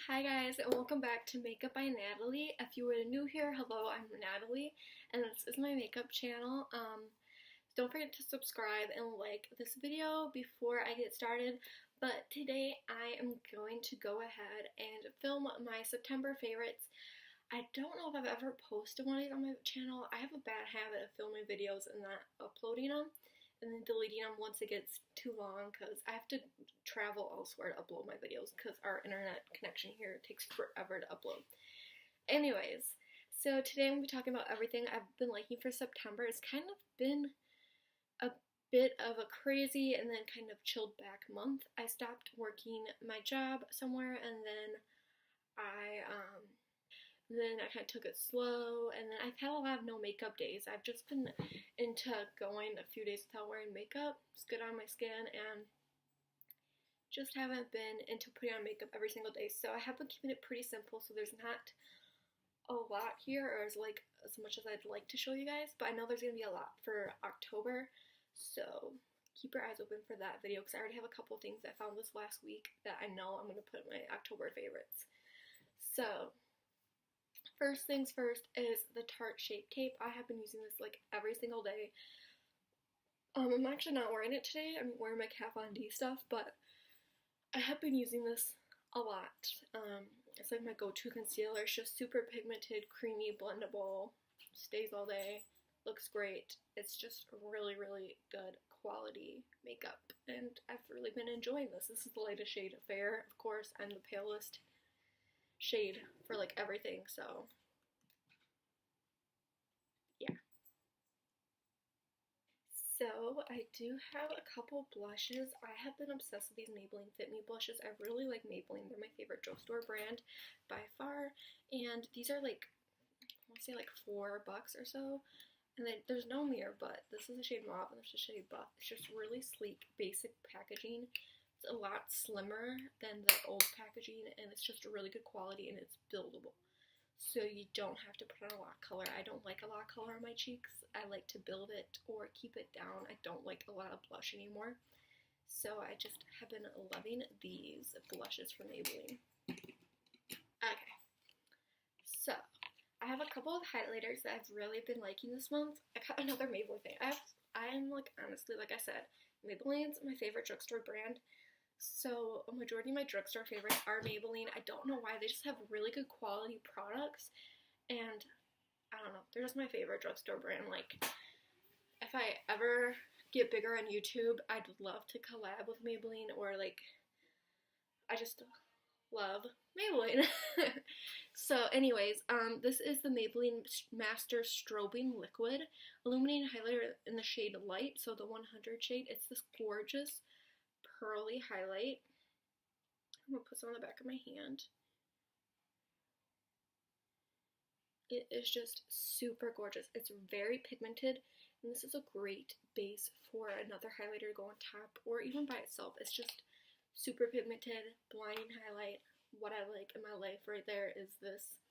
Hi guys, and welcome back to Makeup by Natalie. If you were new here, hello, I'm Natalie, and this is my makeup channel. Don't forget to subscribe and like this video before I get started, but today I am going to go ahead and film my September favorites. I don't know if I've ever posted one of these on my channel. I have a bad habit of filming videos and not uploading them, and then deleting them once it gets too long because I have to travel elsewhere to upload my videos because our internet connection here takes forever to upload. Anyways, so today I'm going to be talking about everything I've been liking for September. It's kind of been a bit of a crazy and then kind of chilled back month. I stopped working my job somewhere, and then I kind of took it slow, and then I've had a lot of no makeup days. I've just been into going a few days without wearing makeup. It's good on my skin, and just haven't been into putting on makeup every single day. So I have been keeping it pretty simple, so there's not a lot here, or as much as I'd like to show you guys, but I know there's going to be a lot for October, so keep your eyes open for that video, because I already have a couple of things I found this last week that I know I'm going to put in my October favorites. So first things first is the Tarte Shape Tape. I have been using this like every single day. I'm actually not wearing it today. I'm wearing my Kat Von D stuff, but I have been using this a lot. It's like my go-to concealer. It's just super pigmented, creamy, blendable, stays all day, looks great. It's just really, really good quality makeup, and I've really been enjoying this. This is the lightest shade of Fair, of course. I'm the palest shade for like everything, so yeah. So I do have a couple blushes. I have been obsessed with these Maybelline Fit Me blushes. I really like Maybelline. They're my favorite drugstore brand by far, and these are like, I want to say like $4 or so. And then there's no mirror, but this is a shade Mauve and this is a shade Buff. It's just really sleek, basic packaging. It's a lot slimmer than the old packaging, and it's just a really good quality, and it's buildable. So you don't have to put on a lot of color. I don't like a lot of color on my cheeks. I like to build it or keep it down. I don't like a lot of blush anymore. So I just have been loving these blushes from Maybelline. Okay. So I have a couple of highlighters that I've really been liking this month. I got another Maybelline thing. I'm like, honestly, like I said, Maybelline's my favorite drugstore brand. So a majority of my drugstore favorites are Maybelline. I don't know why, they just have really good quality products, and I don't know, they're just my favorite drugstore brand. Like, if I ever get bigger on YouTube, I'd love to collab with Maybelline, or like, I just love Maybelline. So anyways, this is the Maybelline Master Strobing Liquid Illuminating Highlighter in the shade Light, so the 100 shade. It's this gorgeous pearly highlight. I'm going to put some on the back of my hand. It is just super gorgeous. It's very pigmented, and this is a great base for another highlighter to go on top, or even by itself. It's just super pigmented, blinding highlight. What I like in my life right there is this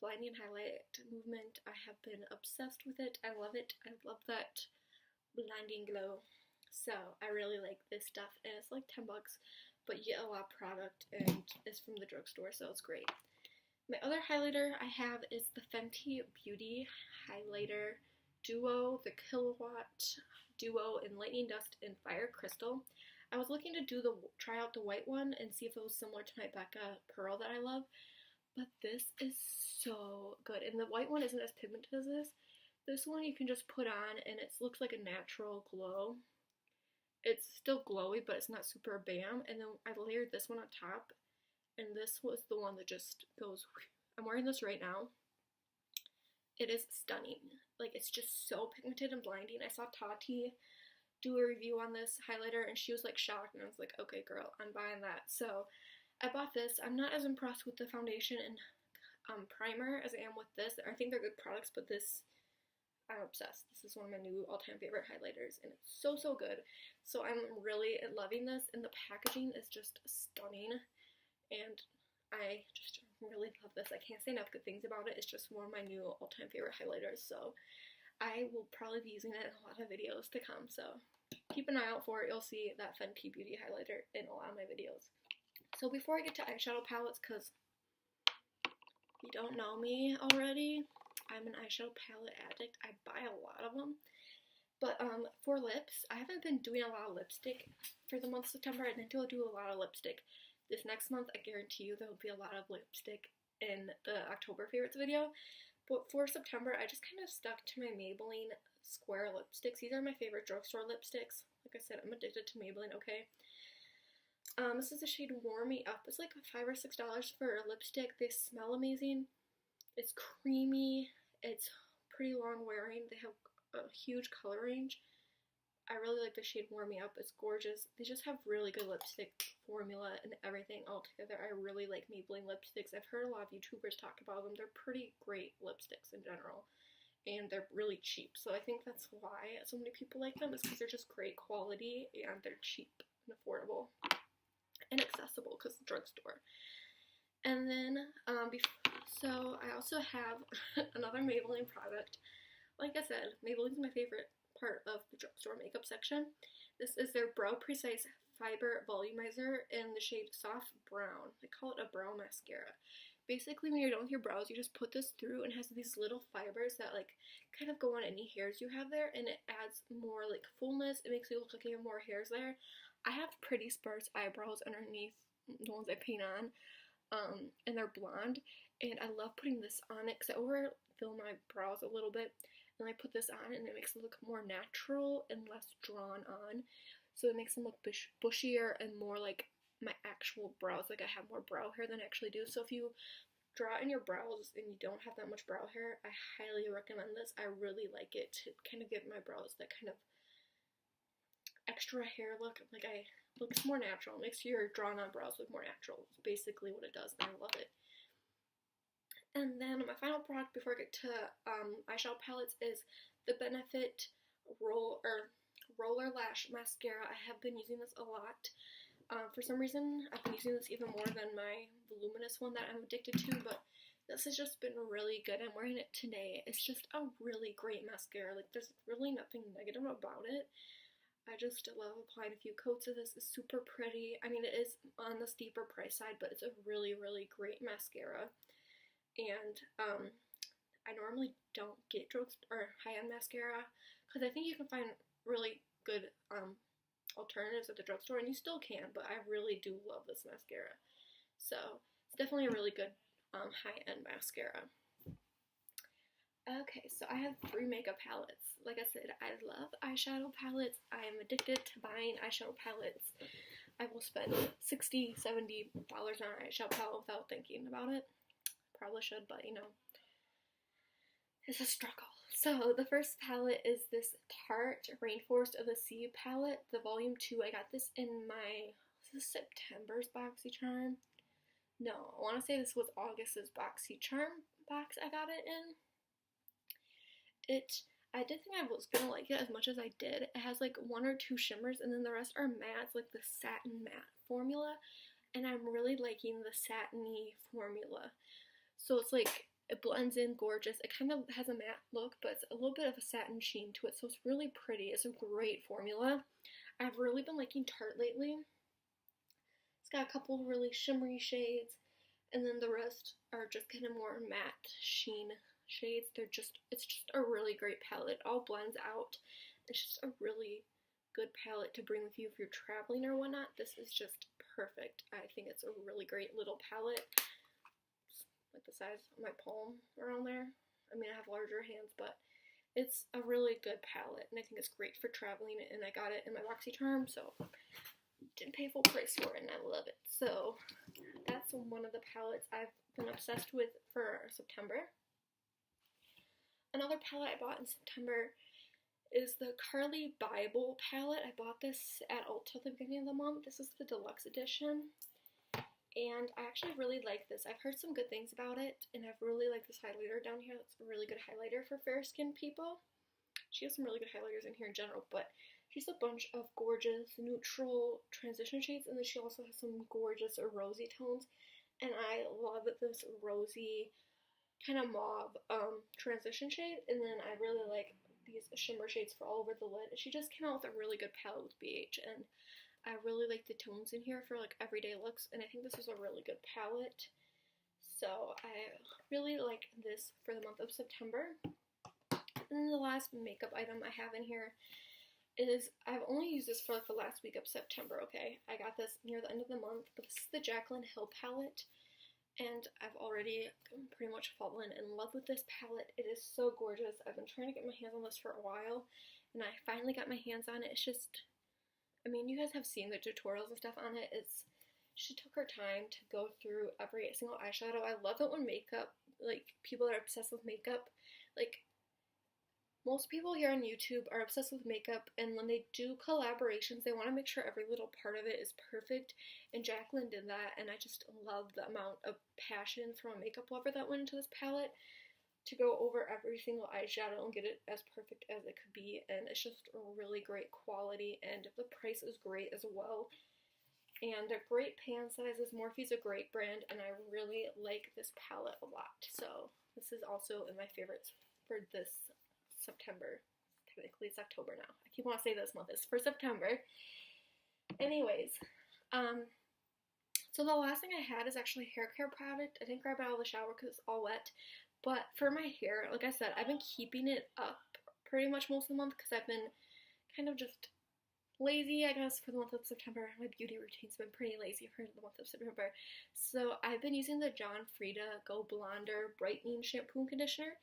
blinding highlight movement. I have been obsessed with it. I love it. I love that blinding glow. So I really like this stuff, and it's like $10, but you get a lot of product, and it's from the drugstore, so it's great. My other highlighter I have is the Fenty Beauty Highlighter Duo, the Killawatt Duo in Lightning Dust and Fire Crystal. I was looking to try out the white one and see if it was similar to my Becca Pearl that I love, but this is so good. And the white one isn't as pigmented as this. This one you can just put on, and it looks like a natural glow. It's still glowy, but it's not super bam. And then I layered this one on top, and this was the one that just goes, I'm wearing this right now. It is stunning. Like, it's just so pigmented and blinding. I saw Tati do a review on this highlighter, and she was like shocked, and I was like, okay girl, I'm buying that. So I bought this. I'm not as impressed with the foundation and primer as I am with this. I think they're good products, but this, I'm obsessed. This is one of my new all-time favorite highlighters, and it's so, so good. So I'm really loving this, and the packaging is just stunning, and I just really love this. I can't say enough good things about it. It's just one of my new all-time favorite highlighters, so I will probably be using it in a lot of videos to come, so keep an eye out for it. You'll see that Fenty Beauty highlighter in a lot of my videos. So before I get to eyeshadow palettes, because if you don't know me already, I'm an eyeshadow palette addict. I buy a lot of them. But for lips, I haven't been doing a lot of lipstick for the month of September. I think I'll do a lot of lipstick this next month. I guarantee you there will be a lot of lipstick in the October favorites video. But for September, I just kind of stuck to my Maybelline square lipsticks. These are my favorite drugstore lipsticks. Like I said, I'm addicted to Maybelline, okay? This is the shade Warm Me Up. It's like $5 or $6 for a lipstick. They smell amazing. It's creamy. It's pretty long wearing. They have a huge color range. I really like the shade Warm Me Up. It's gorgeous. They just have really good lipstick formula and everything all together. I really like Maybelline lipsticks. I've heard a lot of YouTubers talk about them. They're pretty great lipsticks in general. And they're really cheap. So I think that's why so many people like them, is because they're just great quality and they're cheap and affordable and accessible because the drugstore. And then, so I also have another Maybelline product. Like I said, Maybelline's my favorite part of the drugstore makeup section. This is their Brow Precise Fiber Volumizer in the shade Soft Brown. They call it a brow mascara. Basically, when you're done with your brows, you just put this through, and it has these little fibers that like kind of go on any hairs you have there, and it adds more like fullness. It makes you look like you have more hairs there. I have pretty sparse eyebrows underneath the ones I paint on, and they're blonde, and I love putting this on it because I overfill my brows a little bit, and I put this on, and it makes it look more natural and less drawn on, so it makes them look bushier and more like my actual brows. Like I have more brow hair than I actually do. So if you draw in your brows and you don't have that much brow hair, I highly recommend this. I really like it to kind of give my brows that kind of extra hair look. Like looks more natural. It makes your drawn on brows look more natural. It's basically what it does, and I love it. And then my final product before I get to eyeshadow palettes is the Benefit Roller Lash Mascara. I have been using this a lot. For some reason, I've been using this even more than my voluminous one that I'm addicted to, but this has just been really good. I'm wearing it today. It's just a really great mascara. Like, there's really nothing negative about it. I just love applying a few coats of this. It's super pretty. I mean, it is on the steeper price side, but it's a really, really great mascara. And I normally don't get high-end mascara because I think you can find really good alternatives at the drugstore, and you still can, but I really do love this mascara. So it's definitely a really good high-end mascara. Okay, so I have 3 makeup palettes. Like I said, I love eyeshadow palettes. I am addicted to buying eyeshadow palettes. I will spend $60, $70 on an eyeshadow palette without thinking about it. Probably should, but you know, it's a struggle. So the first palette is this Tarte Rainforest of the Sea palette, the volume 2. I got this in my September's BoxyCharm. No, I want to say this was August's BoxyCharm box I got it in. I didn't think I was gonna like it as much as I did. It has like 1 or 2 shimmers, and then the rest are mattes, like the satin matte formula, and I'm really liking the satiny formula. So it's like, it blends in gorgeous. It kind of has a matte look, but it's a little bit of a satin sheen to it, so it's really pretty. It's a great formula. I've really been liking Tarte lately. It's got a couple really shimmery shades, and then the rest are just kind of more matte sheen shades. It's just a really great palette. It all blends out. It's just a really good palette to bring with you if you're traveling or whatnot. This is just perfect. I think it's a really great little palette. Like the size of my palm around there. I mean, I have larger hands, but it's a really good palette, and I think it's great for traveling, and I got it in my BoxyCharm, so didn't pay full price for it, and I love it. So that's one of the palettes I've been obsessed with for September. Another palette I bought in September is the Carli Bybel palette. I bought this at Ulta at the beginning of the month. This is the deluxe edition. And I actually really like this. I've heard some good things about it, and I've really liked this highlighter down here. That's a really good highlighter for fair-skinned people. She has some really good highlighters in here in general, but she's a bunch of gorgeous neutral transition shades, and then she also has some gorgeous rosy tones. And I love this rosy kind of mauve transition shade, and then I really like these shimmer shades for all over the lid. She just came out with a really good palette with BH, and I really like the tones in here for like everyday looks, and I think this is a really good palette. So I really like this for the month of September. And then the last makeup item I have in here is, I've only used this for like the last week of September, okay? I got this near the end of the month, but this is the Jaclyn Hill palette, and I've already pretty much fallen in love with this palette. It is so gorgeous. I've been trying to get my hands on this for a while, and I finally got my hands on it. It's just, I mean, you guys have seen the tutorials and stuff on it. She took her time to go through every single eyeshadow. I love it when makeup, like, people are obsessed with makeup. Like, most people here on YouTube are obsessed with makeup, and when they do collaborations, they want to make sure every little part of it is perfect, and Jaclyn did that, and I just love the amount of passion from a makeup lover that went into this palette to go over every single eyeshadow and get it as perfect as it could be, and it's just a really great quality, and the price is great as well. And they're great pan sizes. Morphe's a great brand, and I really like this palette a lot. So this is also in my favorites for this September. Technically it's October now. I keep wanting to say this month is for September. Anyways, so the last thing I had is actually hair care product. I didn't grab it out of the shower because it's all wet. But for my hair, like I said, I've been keeping it up pretty much most of the month because I've been kind of just lazy, I guess, for the month of September. My beauty routine's been pretty lazy for the month of September. So I've been using the John Frieda Go Blonder Brightening Shampoo and Conditioner.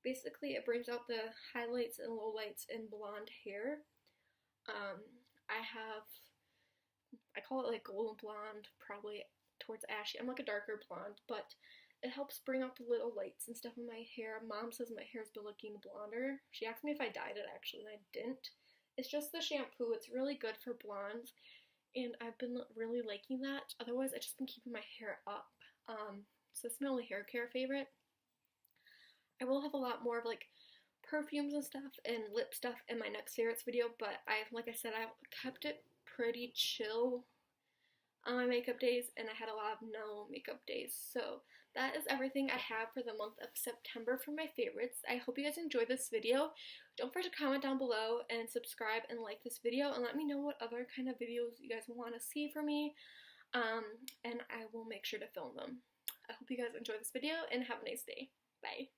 Basically, it brings out the highlights and lowlights in blonde hair. I call it like golden blonde, probably towards ashy. I'm like a darker blonde, but it helps bring out the little lights and stuff in my hair. Mom says my hair's been looking blonder. She asked me if I dyed it, actually, and I didn't. It's just the shampoo. It's really good for blondes, and I've been really liking that. Otherwise, I've just been keeping my hair up. So that's my only hair care favorite. I will have a lot more of like perfumes and stuff and lip stuff in my next favorites video, but like I said, I've kept it pretty chill on my makeup days, and I had a lot of no makeup days. So that is everything I have for the month of September for my favorites. I hope you guys enjoyed this video. Don't forget to comment down below and subscribe and like this video, and let me know what other kind of videos you guys want to see from me, and I will make sure to film them. I hope you guys enjoy this video and have a nice day. Bye.